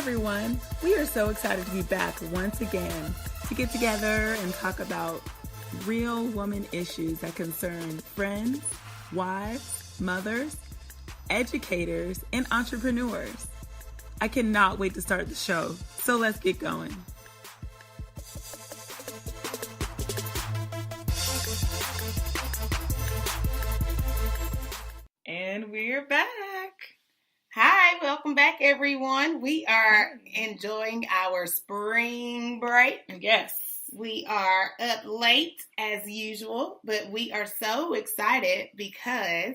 everyone. We are so excited to be back once again to get together and talk about real woman issues that concern friends, wives, mothers, educators, and entrepreneurs. I cannot wait to start the show, so let's get going. And we're back. Hi, welcome back, everyone. We are enjoying our spring break. Yes. We are up late as usual, but we are so excited because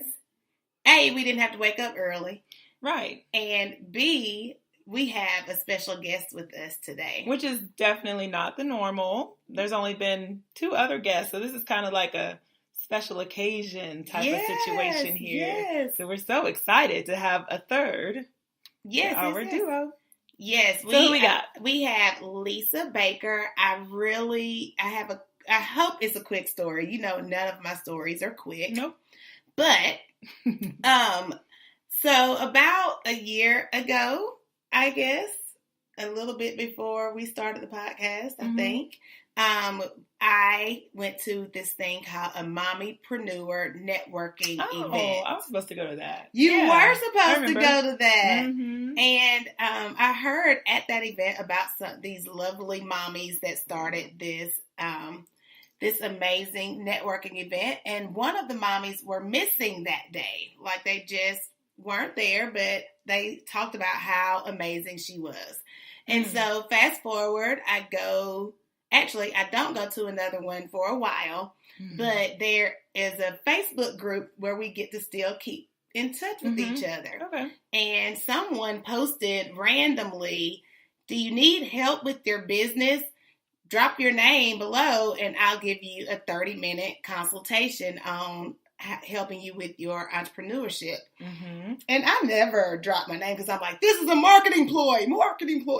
A, we didn't have to wake up early. Right. And B, we have a special guest with us today. Which is definitely not the normal. There's only been 2 other guests, so this is kind of like a special occasion type of situation here. Yes. So we're so excited to have a third. Yes. Our duo. Yes. So who we got? We have Lisa Baker. I hope it's a quick story. You know, none of my stories are quick. Nope. But, so about a year ago, I guess, a little bit before we started the podcast, I think, I went to this thing called a Mommypreneur networking event. Oh, I was supposed to go to that. You were supposed to go to that. Mm-hmm. And I heard at that event about these lovely mommies that started this amazing networking event. And one of the mommies were missing that day. Like they just weren't there, but they talked about how amazing she was. And so fast forward, I don't go to another one for a while, but there is a Facebook group where we get to still keep in touch with each other. Okay. And someone posted randomly, do you need help with your business? Drop your name below and I'll give you a 30-minute consultation on helping you with your entrepreneurship. And I never drop my name because I'm like, this is a marketing ploy.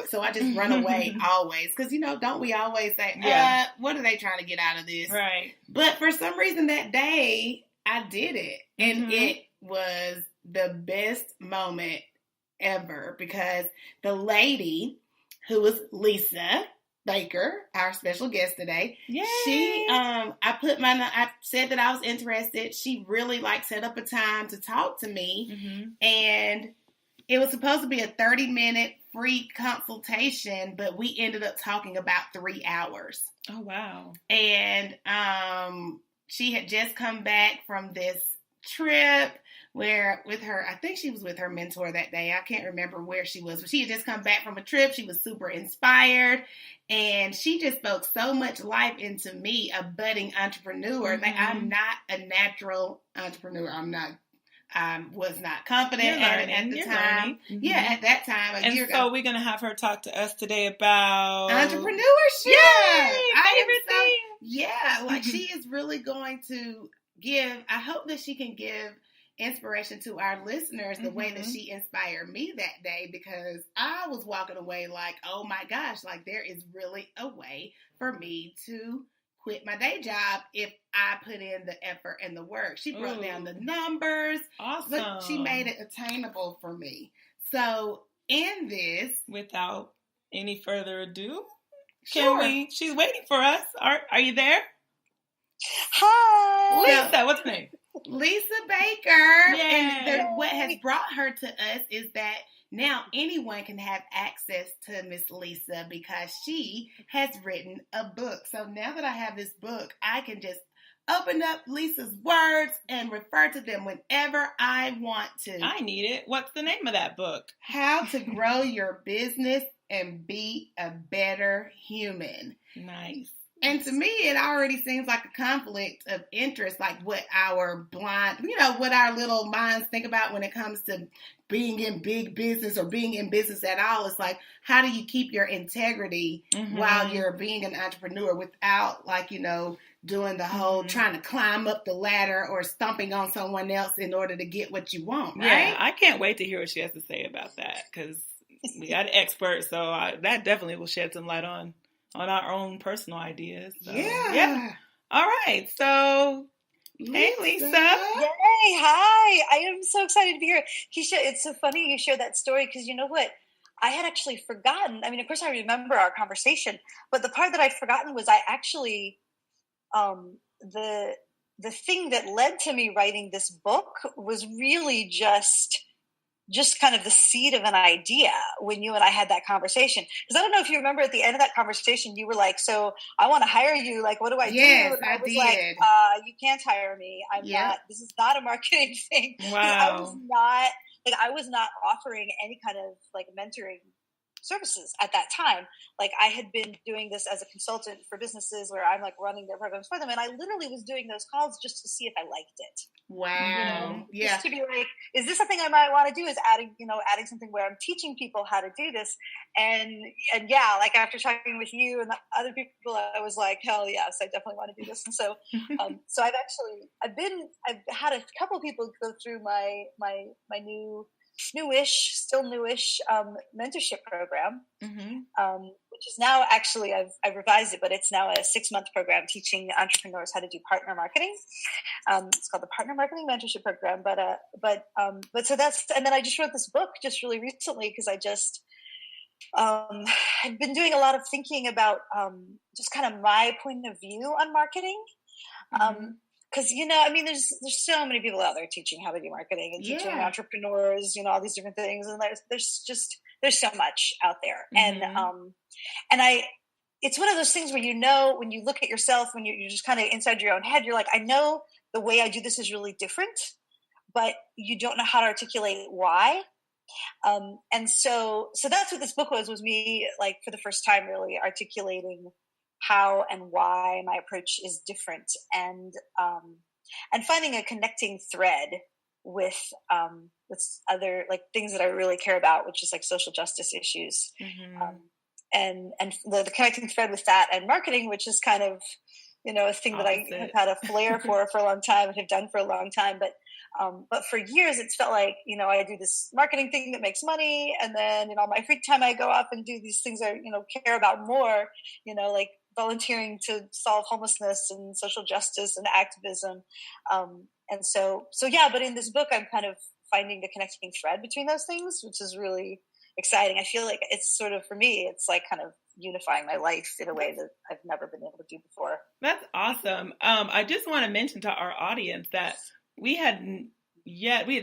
So I just run away always. Because, don't we always say, what are they trying to get out of this? Right. But for some reason that day, I did it. And it was the best moment ever because the lady who was Lisa Baker, our special guest today. Yay. I said that I was interested. She really set up a time to talk to me. And it was supposed to be a 30-minute free consultation, but we ended up talking about 3 hours. Oh, wow. And she had just come back from this trip I think she was with her mentor that day. I can't remember where she was, but she had just come back from a trip. She was super inspired and she just spoke so much life into me, a budding entrepreneur. Like I'm not a natural entrepreneur. I was not confident at the time. Yeah, at that time, a year ago. So we're going to have her talk to us today about entrepreneurship. Yay! She is really going to I hope that she can give inspiration to our listeners the way that she inspired me that day, because I was walking away like, oh my gosh, there is really a way for me to quit my day job if I put in the effort and the work. She broke down the numbers. Awesome. But she made it attainable for me. So in this, without any further ado, she's waiting for us. Are you there? Hi, Lisa. What's her name? Lisa Baker. Yay. And what has brought her to us is that now anyone can have access to Miss Lisa because she has written a book. So now that I have this book, I can just open up Lisa's words and refer to them whenever I want to. I need it. What's the name of that book? How to Grow Your Business and Be a Better Human. Nice. And to me, it already seems like a conflict of interest, like what our what our little minds think about when it comes to being in big business or being in business at all. It's like, how do you keep your integrity while you're being an entrepreneur without, doing the whole trying to climb up the ladder or stomping on someone else in order to get what you want, right? Yeah, I can't wait to hear what she has to say about that because we got an expert, so that definitely will shed some light on our own personal ideas. So, yeah. All right. So, hey, Lisa. Yay. Hi. I am so excited to be here. Keisha, it's so funny you share that story because you know what? I had actually forgotten. I mean, of course I remember our conversation, but the part that I'd forgotten was I actually, the thing that led to me writing this book was really just kind of the seed of an idea when you and I had that conversation. Because I don't know if you remember at the end of that conversation, you were like, so I want to hire you. Like, what do I do? Yes, And I was did. like, you can't hire me. I'm not, this is not a marketing thing. Wow. I was not offering any kind of like mentoring services at that time. Like I had been doing this as a consultant for businesses where I'm like running their programs for them. And I literally was doing those calls just to see if I liked it. Wow. Yeah. Just to be like, is this something I might want to do? Is adding something where I'm teaching people how to do this. And yeah, like after talking with you and the other people, I was like, hell yes, I definitely want to do this. And so, so I've had a couple of people go through my still newish mentorship program, which is now actually I've revised it, but it's now a 6-month program teaching entrepreneurs how to do partner marketing. It's called the Partner Marketing Mentorship Program. But so that's, and then I just wrote this book just really recently because I just I've been doing a lot of thinking about just kind of my point of view on marketing. Because, I mean, there's so many people out there teaching how to do marketing and teaching entrepreneurs, all these different things. And there's so much out there. And it's one of those things where, when you look at yourself, when you're just kind of inside your own head, you're like, I know the way I do this is really different, but you don't know how to articulate why. And so that's what this book was me, like, for the first time, really articulating how and why my approach is different, and finding a connecting thread with other like things that I really care about, which is like social justice issues, and the connecting thread with that and marketing, which is kind of a thing that I have had a flair for a long time and have done for a long time, but for years it's felt like I do this marketing thing that makes money, and then all my free time I go off and do these things I care about more, like volunteering to solve homelessness and social justice and activism. And so yeah, but in this book, I'm kind of finding the connecting thread between those things, which is really exciting. I feel like it's sort of, for me, it's like kind of unifying my life in a way that I've never been able to do before. That's awesome. I just want to mention to our audience that we had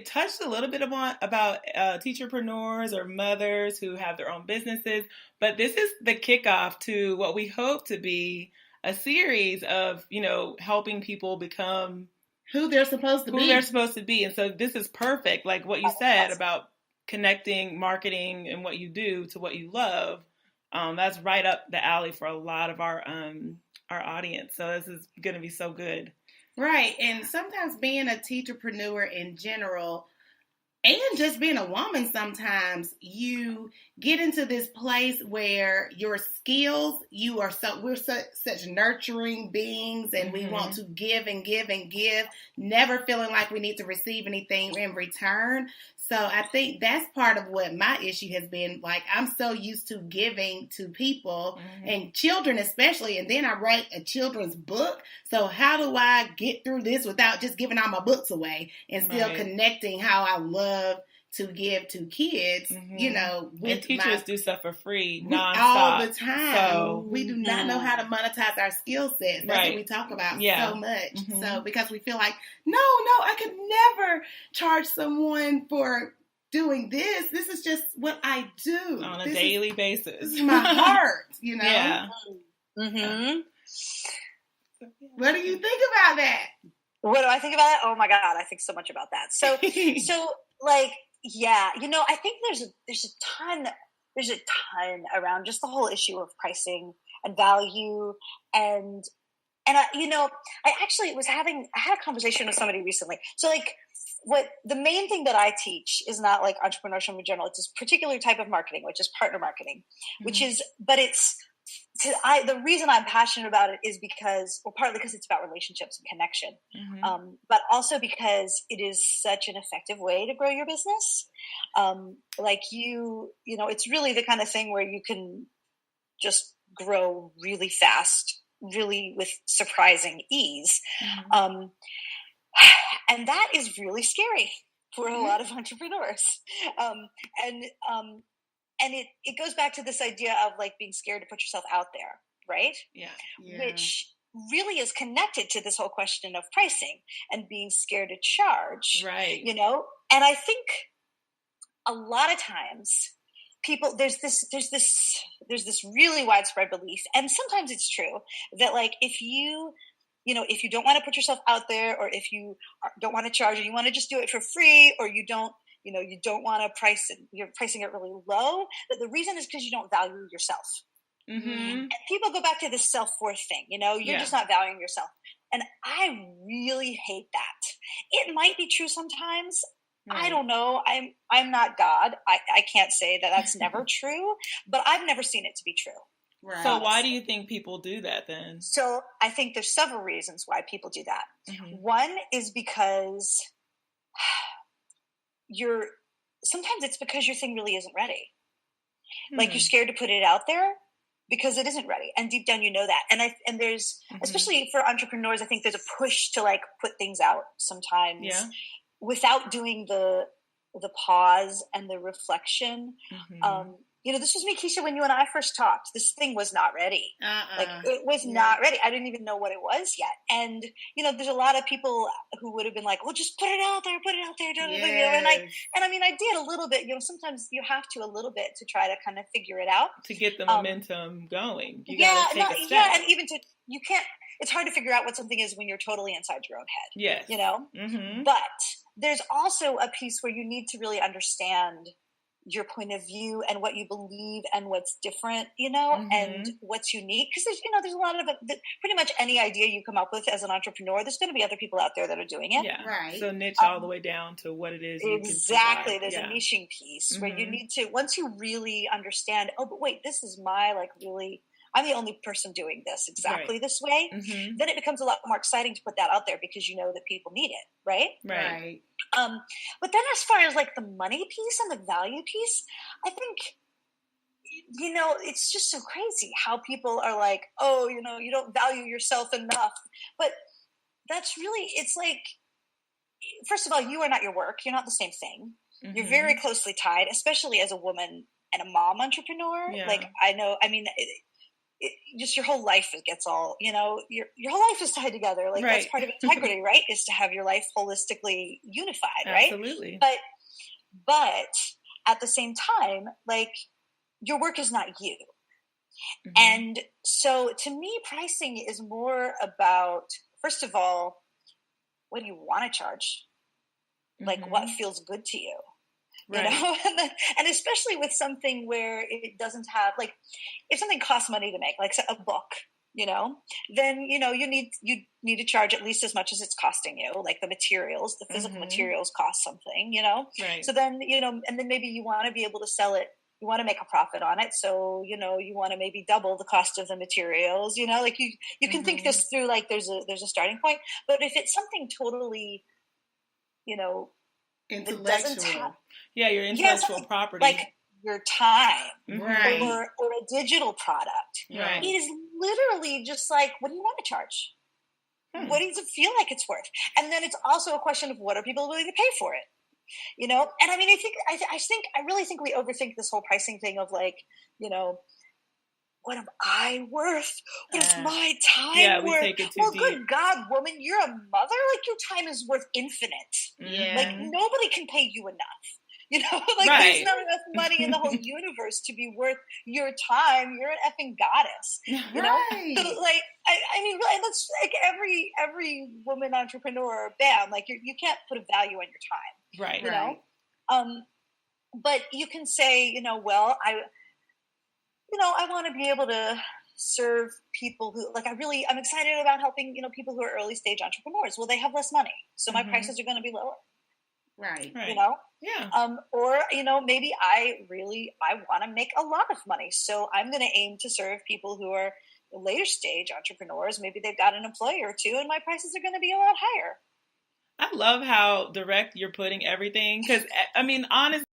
touched a little bit about teacherpreneurs or mothers who have their own businesses, but this is the kickoff to what we hope to be a series of, helping people become who they're supposed to be. And so this is perfect. Like what you said about connecting marketing and what you do to what you love. That's right up the alley for a lot of our audience. So this is going to be so good. Right. And sometimes being a teacherpreneur in general, and just being a woman, sometimes you get into this place where your skills, we're such nurturing beings, and we want to give and give and give, never feeling like we need to receive anything in return. So I think that's part of what my issue has been. Like, I'm so used to giving to people and children especially, and then I write a children's book. So how do I get through this without just giving all my books away and still connecting how I love to give to kids, and teachers do stuff for free nonstop all the time. So we do not know how to monetize our skill sets. That's what we talk about so much. So because we feel like, no, I could never charge someone for doing this. This is just what I do on a daily basis. This is my heart, Yeah. What do you think about that? What do I think about it? Oh my God, I think so much about that. So like, yeah, I think there's a ton around just the whole issue of pricing and value, and I actually I had a conversation with somebody recently. So like, what the main thing that I teach is not like entrepreneurship in general. It's this particular type of marketing, which is partner marketing, the reason I'm passionate about it is because, well, partly because it's about relationships and connection, but also because it is such an effective way to grow your business. It's really the kind of thing where you can just grow really fast, really with surprising ease. And that is really scary for a lot of entrepreneurs. it goes back to this idea of like being scared to put yourself out there, right? Yeah. Which really is connected to this whole question of pricing and being scared to charge, right? You know, and I think a lot of times people there's this really widespread belief, and sometimes it's true, that like if you don't want to put yourself out there, or if you don't want to charge, or you want to just do it for free, or you don't want to price it, you're pricing it really low, that the reason is because you don't value yourself. And people go back to this self-worth thing, you're just not valuing yourself. And I really hate that. It might be true sometimes. Right. I don't know. I'm not God. I can't say that that's never true, but I've never seen it to be true. Right. So why do you think people do that then? So I think there's several reasons why people do that. One is because sometimes it's because your thing really isn't ready. Like you're scared to put it out there because it isn't ready. And deep down, you know that. And there's, especially for entrepreneurs, I think there's a push to like put things out sometimes without doing the pause and the reflection. This was me, Keisha, when you and I first talked. This thing was not ready. Like it was not ready. I didn't even know what it was yet. And there's a lot of people who would have been like, "Well, just put it out there, And I did a little bit. Sometimes you have to a little bit to try to kind of figure it out to get the momentum going. You gotta take a step. And even you can't. It's hard to figure out what something is when you're totally inside your own head. Yes. But there's also a piece where you need to really understand your point of view and what you believe and what's different, and what's unique. Because there's a lot of pretty much any idea you come up with as an entrepreneur, there's going to be other people out there that are doing it. Yeah, right. So niche all the way down to what it is. Exactly. There's a niching piece where you need to, once you really understand, oh, but wait, this is my I'm the only person doing this exactly this way. Then it becomes a lot more exciting to put that out there because you know that people need it, right? Right. But then as far as like the money piece and the value piece, I think, it's just so crazy how people are like, oh, you don't value yourself enough. But that's really, it's like, first of all, you are not your work. You're not the same thing. You're very closely tied, especially as a woman and a mom entrepreneur. Yeah. Like just your whole life gets all, your whole life is tied together. Like that's part of integrity, right? Is to have your life holistically unified, right? Absolutely. But at the same time, like your work is not you. And so to me, pricing is more about, first of all, what do you want to charge? Like what feels good to you? Right. And especially with something where it doesn't have, like, if something costs money to make, like a book, then, you need to charge at least as much as it's costing you, like the materials, the physical materials cost something, Right. So then, and then maybe you want to be able to sell it. You want to make a profit on it. So, you want to maybe double the cost of the materials, like you can think this through, like there's a starting point. But if it's something totally, intellectual. Your intellectual property. Like your time right. or a digital product. Right. It is literally just like, what do you want to charge? What does it feel like it's worth? And then it's also a question of what are people willing to pay for it? And I mean, I really think we overthink this whole pricing thing of like, what am I worth? What is my time worth? We take it too well, deep. Good God, woman, you're a mother. Like your time is worth infinite. Yeah. Like nobody can pay you enough. There's not enough money in the whole universe to be worth your time. You're an effing goddess. Right. So, like, I mean, really, that's like every woman entrepreneur, bam, like you can't put a value on your time. Right. You know? But you can say, well, I want to be able to serve people who, like, I'm excited about helping, people who are early stage entrepreneurs. Well, they have less money, so my prices are going to be lower. Right. Yeah. Or, maybe I want to make a lot of money. So I'm going to aim to serve people who are later stage entrepreneurs. Maybe they've got an employer or two and my prices are going to be a lot higher. I love how direct you're putting everything. Because, I mean, honestly,